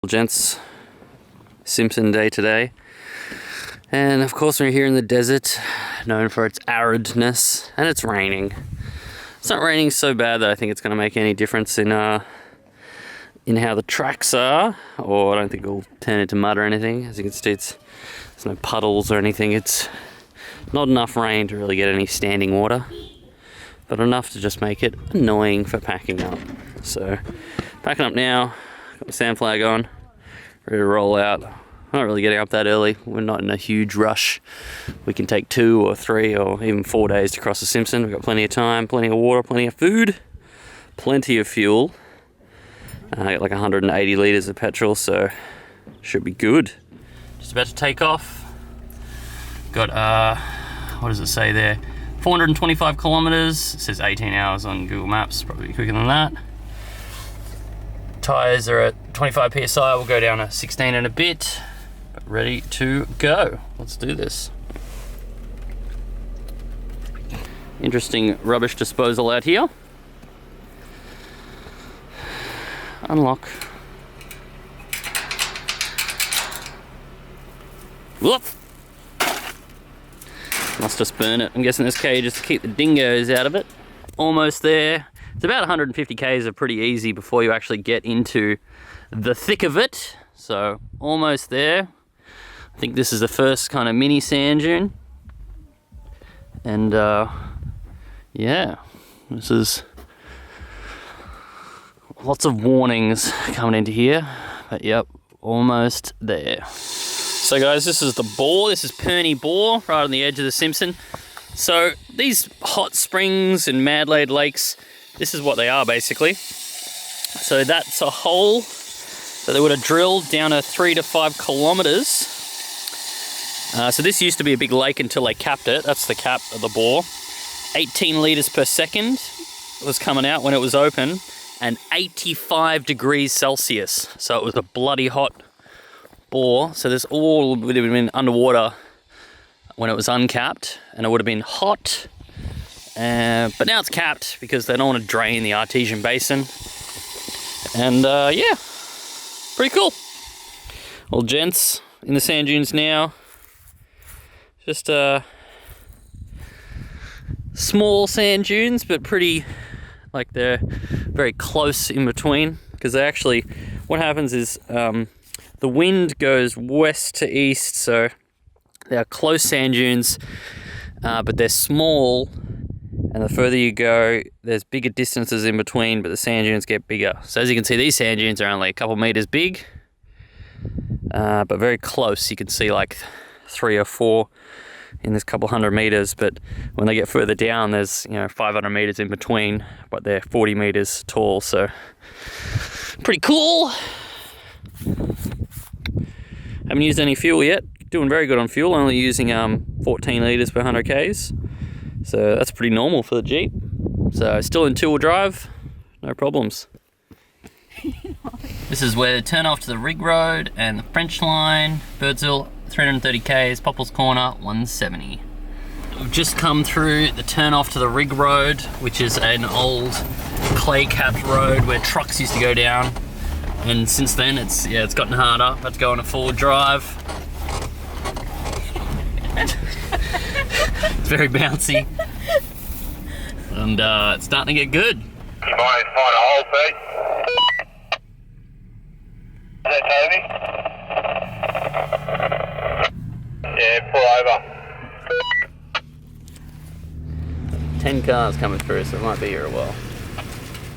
Gents, Simpson day today, and of course we're here in the desert, known for its aridness, and it's raining. It's not raining so bad that I think it's going to make any difference in how the tracks are, or I don't think it'll turn into mud or anything. As you can see, there's no puddles or anything. It's not enough rain to really get any standing water, but enough to just make it annoying for packing up. So, packing up now. Got the sand flag on, ready to roll out. I'm not really getting up that early. We're not in a huge rush. We can take 2 or 3 or even 4 days to cross the Simpson. We've got plenty of time, plenty of water, plenty of food, plenty of fuel. I got like 180 litres of petrol, so should be good. Just about to take off. Got, what does it say there? 425 kilometres. It says 18 hours on Google Maps, probably quicker than that. Tyres are at 25 psi, we'll go down to 16 and a bit, but ready to go. Let's do this. Interesting rubbish disposal out here. Unlock. Whoop! Must just burn it. I'm guessing this cage is to keep the dingoes out of it. Almost there. It's about 150 k's are pretty easy before you actually get into the thick of it. So almost there. I think this is the first kind of mini sand dune. And yeah, this is lots of warnings coming into here. But yep, almost there. So guys, this is the bore. This is Purni bore right on the edge of the Simpson. So these hot springs and man-made lakes, this is what they are basically. So that's a hole that they would have drilled down to 3 to 5 kilometers. So this used to be a big lake until they capped it. That's the cap of the bore. 18 litres per second was coming out when it was open, and 85 degrees Celsius. So it was a bloody hot bore. So this all would have been underwater when it was uncapped, and it would have been hot. But now it's capped because they don't want to drain the artesian basin. And yeah, pretty cool. Well, gents, in the sand dunes now. Just small sand dunes, but pretty, like they're very close in between. Because they actually, what happens is the wind goes west to east, so they are close sand dunes, but they're small. And the further you go, there's bigger distances in between, but the sand dunes get bigger. So as you can see, these sand dunes are only a couple meters big, but very close. You can see like 3 or 4 in this couple 100 meters, but when they get further down, there's 500 meters in between, but they're 40 meters tall, so pretty cool. Haven't used any fuel yet. Doing very good on fuel, only using 14 liters per 100 Ks. So that's pretty normal for the Jeep. So still in 2-wheel drive, no problems. This is where they turn off to the Rig Road and the French line, Birdsville 330 Ks, Popples Corner 170. We've just come through the turn off to the Rig Road, which is an old clay-capped road where trucks used to go down. And since then it's gotten harder. Had to go on a forward drive. It's very bouncy, and it's starting to get good. You might find a hole, Pete. Is that Toby? Yeah, pull over. 10 cars coming through, so it might be here a while.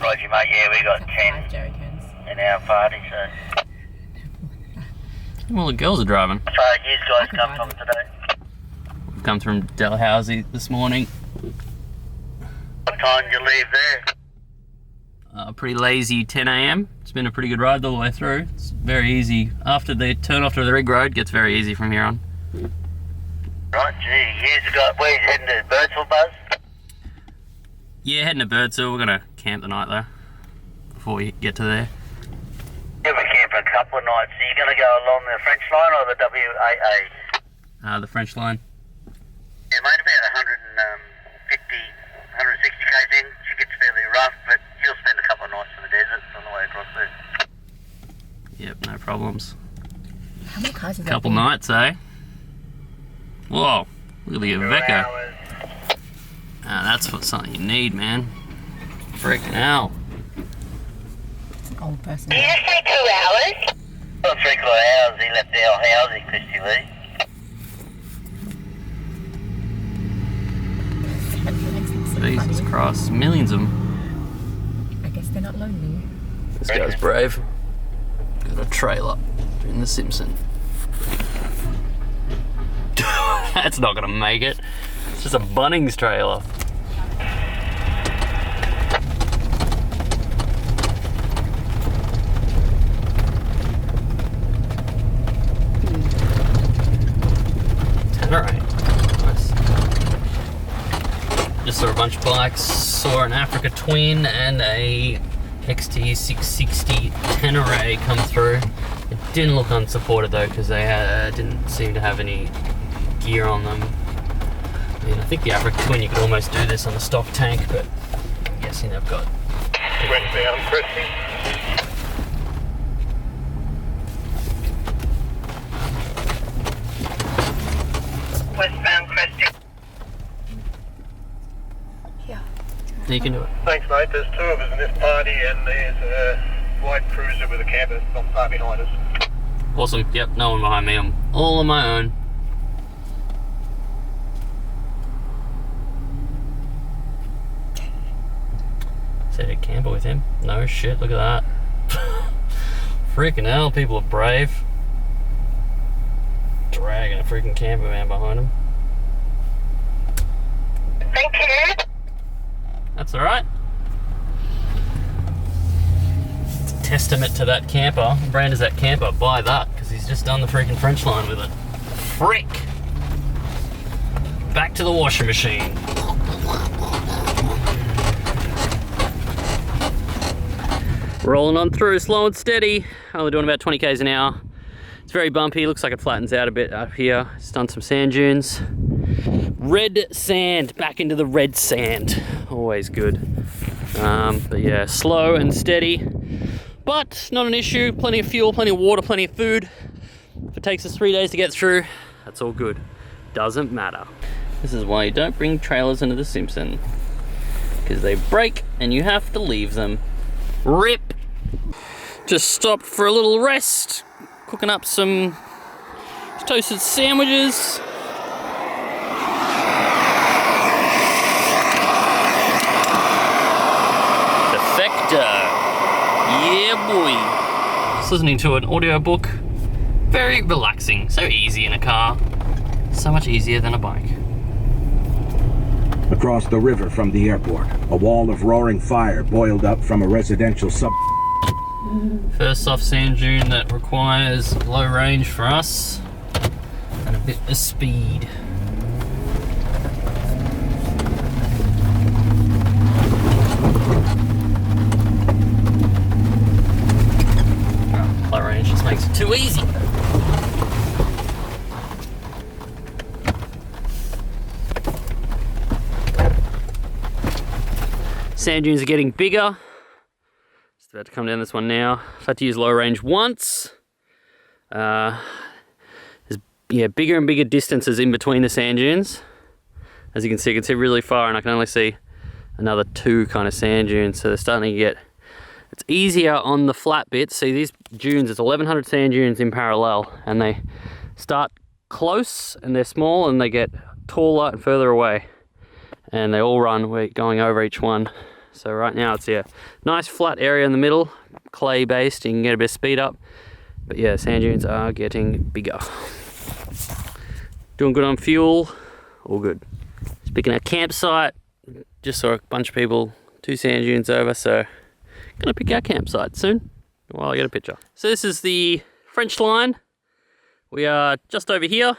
Roger, mate. Yeah, we got 10 in our party, so. Well, the girls are driving. So you guys come from today? Come from Dalhousie this morning. What time did you leave there? Pretty lazy 10 AM. It's been a pretty good ride all the way through. It's very easy. After they turn off to the Rig Road, it gets very easy from here on. Right, gee, where you heading to Birdsville, Buzz? Yeah, heading to Birdsville. We're gonna camp the night though, before we get to there. Yeah, we camp for a couple of nights. So you're gonna go along the French line or the WAA? The French line. Yeah, mate, about 150, 160 k's in. She gets fairly rough, but you'll spend a couple of nights in the desert on the way across there. Yep, no problems. How many cars is that? Couple nights, eh? Whoa, look at the Iveco. Ah, that's what something you need, man. Freaking hell. It's an old person. Did you say 2 hours? Well, 3/4 hours he left our house in Christy Lee. Jesus Christ, millions of them. I guess they're not lonely. This guy's brave. Got a trailer in the Simpson. That's not gonna make it. It's just a Bunnings trailer. Alright. Nice. Just saw a bunch of bikes. Saw an Africa Twin and a XT660 Tenere come through. It didn't look unsupported though, because they didn't seem to have any gear on them. I mean, I think the Africa Twin, you could almost do this on the stock tank, but I'm guessing they've got... Westbound, Christy. Westbound Christy. Yeah. You can do it. Thanks, mate. There's 2 of us in this party, and there's a white cruiser with a camper not far behind us. Awesome. Yep, no one behind me. I'm all on my own. Is there a camper with him? No shit, look at that. Freaking hell, people are brave. Dragging a freaking camper van behind him. Thank you. That's alright. It's a testament to that camper. What brand is that camper? Buy that, because he's just done the freaking French line with it. Frick! Back to the washing machine. Rolling on through, slow and steady. Only doing about 20 k's an hour. It's very bumpy, looks like it flattens out a bit up here. It's done some sand dunes. Red sand, back into the red sand. Always good. But yeah, slow and steady. But not an issue, plenty of fuel, plenty of water, plenty of food. If it takes us 3 days to get through, that's all good. Doesn't matter. This is why you don't bring trailers into the Simpson. Because they break and you have to leave them. RIP! Just stopped for a little rest, cooking up some toasted sandwiches. Defector. Yeah, boy. Just listening to an audiobook. Very relaxing, so easy in a car. So much easier than a bike. Across the river from the airport, a wall of roaring fire boiled up from a residential sub. First soft sand dune that requires low range for us and a bit of speed. Low range just makes it too easy. Sand dunes are getting bigger. Just about to come down this one now. I've had to use low range once. There's bigger and bigger distances in between the sand dunes. As you can see really far, and I can only see another 2 kind of sand dunes. So they're starting to get, it's easier on the flat bits. See these dunes, it's 1,100 sand dunes in parallel, and they start close and they're small and they get taller and further away. And they all run, we're going over each one. So right now it's a nice flat area in the middle, clay based, you can get a bit of speed up. But yeah, sand dunes are getting bigger. Doing good on fuel, all good. Speaking of campsite, just saw a bunch of people 2 sand dunes over, so gonna pick our campsite soon. Well, I get a picture. So this is the French line. We are just over here.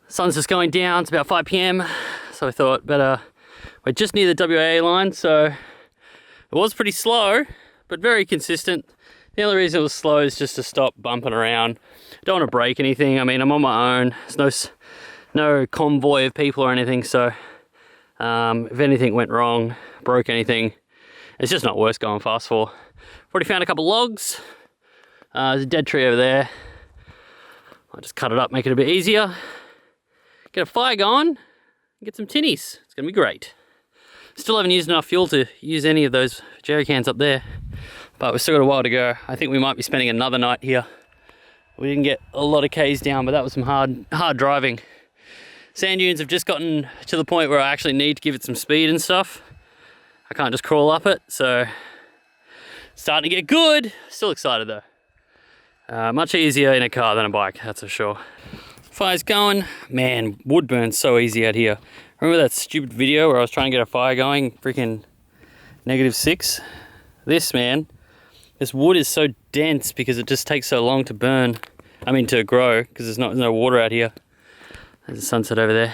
Sun's just going down, it's about 5 PM. So I thought better, we're just near the WA line, so it was pretty slow, but very consistent. The only reason it was slow is just to stop bumping around. Don't want to break anything. I mean, I'm on my own. There's no convoy of people or anything, so if anything went wrong, broke anything, it's just not worth going fast for. I've already found a couple logs, There's a dead tree over there. I'll just cut it up, make it a bit easier. Get a fire going, get some tinnies. It's gonna be great. Still haven't used enough fuel to use any of those jerry cans up there, but we've still got a while to go. I think we might be spending another night here. We didn't get a lot of Ks down, but that was some hard driving. Sand dunes have just gotten to the point where I actually need to give it some speed and stuff. I can't just crawl up it, so starting to get good. Still excited though. Much easier in a car than a bike, that's for sure. Fire's going. Man, wood burns so easy out here. Remember that stupid video where I was trying to get a fire going, freaking -6? This wood is so dense because it just takes so long to burn. I mean to grow, because there's no water out here. There's the sunset over there.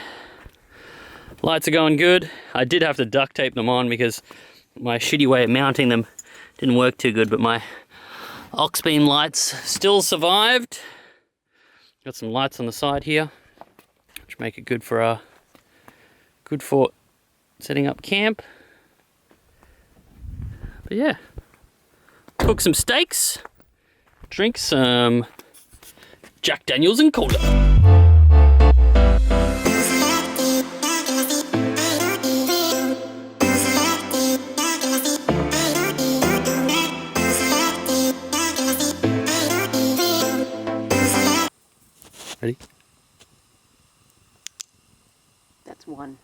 Lights are going good. I did have to duct tape them on because my shitty way of mounting them didn't work too good, but my ox beam lights still survived. Got some lights on the side here, which make it good for setting up camp. But yeah, cook some steaks, drink some Jack Daniels and cola. Ready? That's one.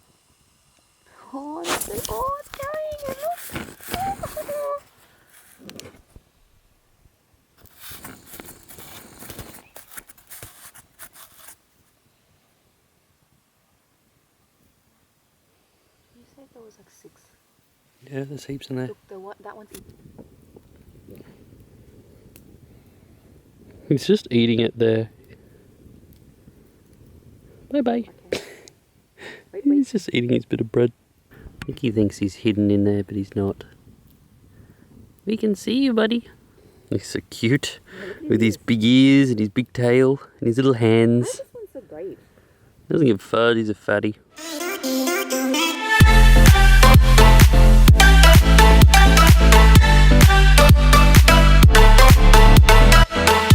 Oh, it's carrying it, look. You said there was like 6. Yeah, there's heaps in there. Look, that one's He's just eating it there. Bye-bye. okay. Wait. He's just eating his bit of bread. I think he thinks he's hidden in there, but he's not. We can see you, buddy. He's so cute. With his big ears and his big tail and his little hands. This one's so great. Doesn't give a fud, he's a fatty.